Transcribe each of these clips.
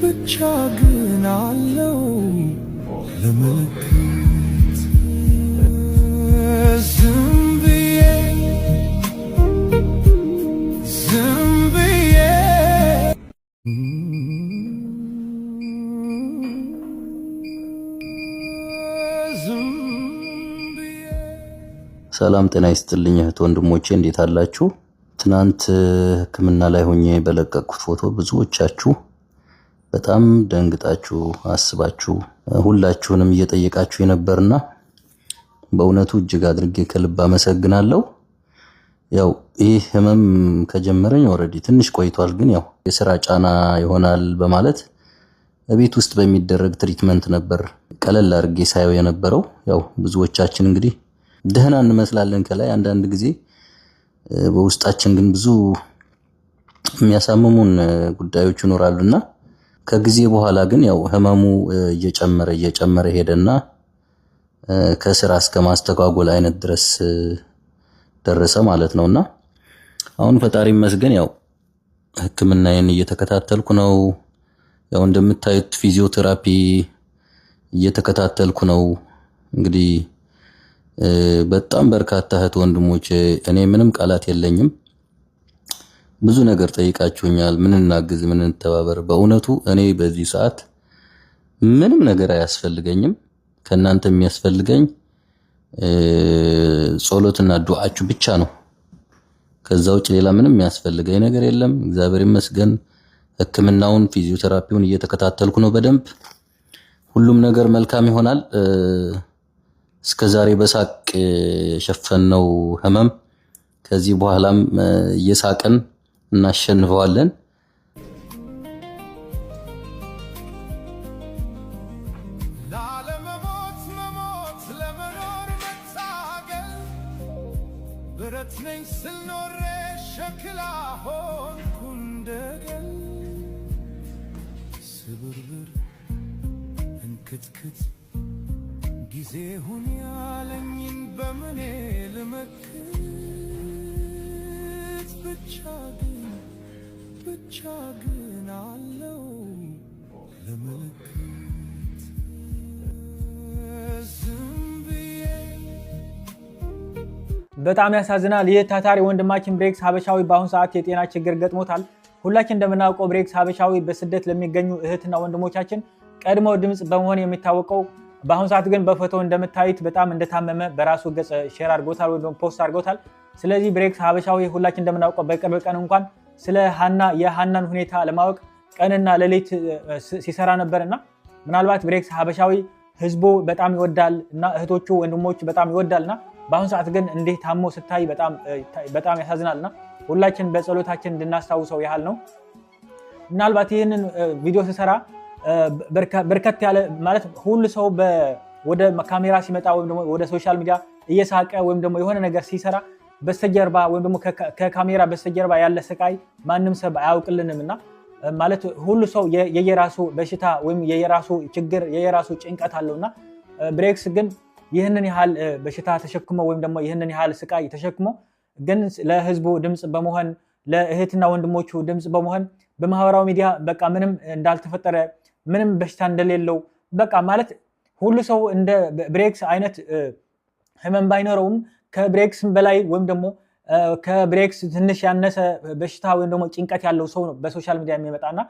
ብቻግን አለው ለምልክት ዝም ብዬ ሰላም ጤና ይስጥልኝ እህት ወንድሞቼ እንዴት አላችሁ? ትናንት ሕክምና ላይ ሆኜ በለቀቅኩት ፎቶ ብዙዎቻችሁ በጣም ደንግጣችሁ አስባችሁ ሁላችሁንም እየጠየቃችሁ የነበርና በእውነቱ እጅግ አድርጌ ከልብ አመሰግናለሁ። ያው ይህ ህመም ከጀመረኝ ኦሬዲ ትንሽ ቆይቷል፣ ግን ያው የሥራ ጫና ይሆናል በማለት በቤት ውስጥ በሚደረግ ትሪትመንት ነበር ቀለል አድርጌ ሳየው የነበረው። ያው ብዙዎቻችን እንግዲህ ደህና እንመስላለን ከላይ፣ አንዳንድ ጊዜ በውስጣችን ግን ብዙ የሚያሳምሙን ጉዳዮች ይኖራሉና ከጊዜ በኋላ ግን ያው ህመሙ እየጨመረ ሄደና ከስራ እስከ ማስተጓጎል አይነት ድረስ ደረሰ ማለት ነውና አሁን ፈጣሪ ይመስገን ያው ህክምናዬን እየተከታተልኩ ነው። ያው እንደምታዩት ፊዚዮቴራፒ እየተከታተልኩ ነው። እንግዲህ በጣም በርካታ እህት ወንድሞች እኔ ምንም ቃላት የለኝም፣ ብዙ ነገር ጠይቃችሁኛል። ምን እናግዝ፣ ምን እንተባበር። በእውነቱ እኔ በዚህ ሰዓት ምንም ነገር አያስፈልገኝም። ከናንተ የሚያስፈልገኝ ጸሎትና ዱዓችሁ ብቻ ነው። ከዛ ውጭ ሌላ ምንም የሚያስፈልገኝ ነገር የለም። እግዚአብሔር ይመስገን ህክምናውን ፊዚዮቴራፒውን እየተከታተልኩ ነው በደንብ። ሁሉም ነገር መልካም ይሆናል። እስከዛሬ በሳቅ የሸፈነው ህመም ከዚህ በኋላም እየሳቅን እናሸንፈዋለን። ብረት ነኝ ስል ኖሬ ሸክላ ሆንኩ እንደገና ስብርብር እንክትክት ጊዜ ሁን ያለኝን በምኔ ልመክት ብቻ ግን አለው ለምልክት ዝም ብዬ። በጣም ያሳዝናል። ይህ ታታሪ ወንድማችን ብሬክስ ሀበሻዊ በአሁን ሰዓት የጤና ችግር ገጥሞታል። ሁላችን እንደምናውቀው ብሬክስ ሀበሻዊ በስደት ለሚገኙ እህትና ወንድሞቻችን ቀድሞ ድምጽ በመሆን የሚታወቀው፣ በአሁን ሰዓት ግን በፎቶ እንደምታዩት በጣም እንደታመመ በራሱ ገጽ ሼር አድርጎታል ወይም ፖስት አድርጎታል። ስለዚህ ብሬክስ ሀበሻዊ ሁላችን እንደምናውቀው በቅርብ ቀን እንኳን ስለ የሃናን ሁኔታ ለማወቅ ቀንና ሌሊት ሲሰራ ነበርና ምናልባት ብሬክስ ሀበሻዊ ህዝቡ በጣም ይወዳል እና እህቶቹ ወንድሞቹ በጣም ይወዳልና በአሁን ሰዓት ግን እንዲህ ታሞ ስታይ በጣም ያሳዝናልና ሁላችን በጸሎታችን እንድናስታውሰው ያህል ነው። ምናልባት ይህንን ቪዲዮ ሲሰራ በርከት ያለ ማለት ሁሉ ሰው ወደ ካሜራ ሲመጣ ወይም ደግሞ ወደ ሶሻል ሚዲያ እየሳቀ ወይም ደግሞ የሆነ ነገር ሲሰራ በስተጀርባ ወይም ደግሞ ከካሜራ በስተጀርባ ያለ ስቃይ ማንም ሰው አያውቅልንምና ማለት ሁሉ ሰው የየራሱ በሽታ ወይም የየራሱ ችግር የየራሱ ጭንቀት አለውና ብሬክስ ግን ይህንን ያህል በሽታ ተሸክሞ ወይም ደግሞ ይህንን ያህል ስቃይ ተሸክሞ ግን ለህዝቡ ድምጽ በመሆን ለእህትና ወንድሞቹ ድምጽ በመሆን በማህበራዊ ሚዲያ በቃ ምንም እንዳልተፈጠረ ምንም በሽታ እንደሌለው በቃ ማለት ሁሉ ሰው እንደ ብሬክስ አይነት ህመም ባይኖረውም ከብሬክስ በላይ ወይም ደግሞ ከብሬክስ ትንሽ ያነሰ በሽታ ወይም ደግሞ ጭንቀት ያለው ሰው ነው በሶሻል ሚዲያ የሚመጣና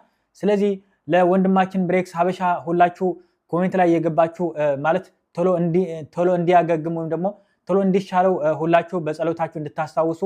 ስለዚህ ለወንድማችን ብሬክስ ሀበሻ ሁላችሁ ኮሜንት ላይ የገባችሁ ማለት ቶሎ እንዲያገግም ወይም ደግሞ ቶሎ እንዲሻለው ሁላችሁ በጸሎታችሁ እንድታስታውሱ